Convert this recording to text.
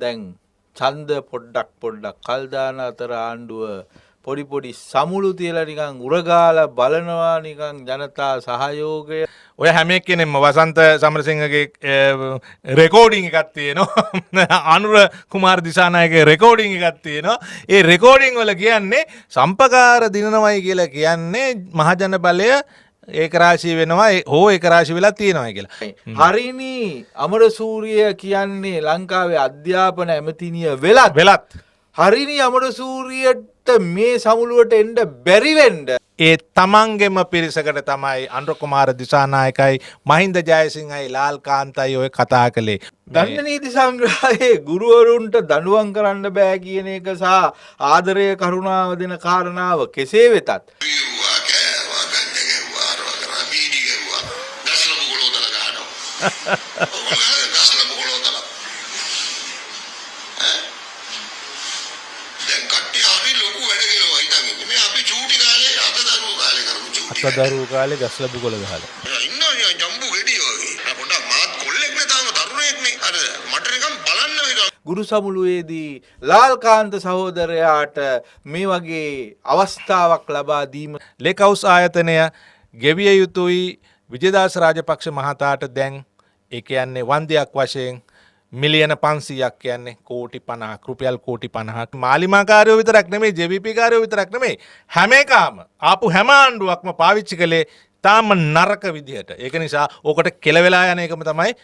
දැන් ඡන්ද පොඩ්ඩක් කල් දාන අතර ආණ්ඩුව පොඩි සමුළු තියලා නිකන් උරගාලා බලනවා නිකන් ජනතා සහයෝගය ඔය හැම එක්කෙනෙක්ම වසන්ත සමරසිංහගේ රෙකෝඩින් එකක් තියෙනවා අනුර කුමාර දිසානායකගේ රෙකෝඩින් එකක් තියෙනවා ඒ රෙකෝඩින් වල කියන්නේ සම්පකාර දිනනවයි කියලා කියන්නේ මහජන බලය ඒකරාශී වෙනවා හෝ ඒකරාශී වෙලා තියෙනවා කියලා. හරිනි අමරසූරිය කියන්නේ ලංකාවේ අධ්‍යාපන ඇමතිනිය වෙලත් හරිනි අමරසූරියට මේ සමුළුවට එන්න බැරි වෙන්න ඒ තමන්ගෙම පිරිසකට තමයි අනුර කුමාර දිසානායකයි මහින්ද ජයසිංහයි ලාල් කාන්තයි ඔය කතා කළේ. දණ්ඩ නීති සංග්‍රහයේ ගුරුවරුන්ට දඬුවම් කරන්න බෑ කියන එක සහ ආදරය කරුණාව දෙන කාරණාව කෙසේ වෙතත් අතදරුව කාලේ ගස් ලැබු කොළ ගහලා. ඉන්නවා ජම්බු ගෙඩිය වගේ. පොඩ්ඩක් මාත් කොල්ලෙක් නේ තාම තරුණයෙක්නේ. අර මට නිකන් බලන්න වේද. ගුරු සමුළුවේදී ලාල්කාන්ත සහෝදරයාට මේ වගේ අවස්ථාවක් ලබා දීම ලේකවුස් ආයතනය ගෙවිය යුතුයි විජේදාස රාජපක්ෂ මහතාට දැන් ඒ කියන්නේ වන්දයක් වශයෙන් මිලියන 500ක් කියන්නේ කෝටි 50ක් රුපියල් කෝටි 50ක් මාලිමාකාරයෝ විතරක් නෙමෙයි ජෙවිපි කාරයෝ විතරක් නෙමෙයි හැම එකම ආපු හැම ආණ්ඩුවක්ම පාවිච්චි කළේ තාම නරක විදිහට. ඒක නිසා ඕකට කෙලවෙලා යන එකම තමයි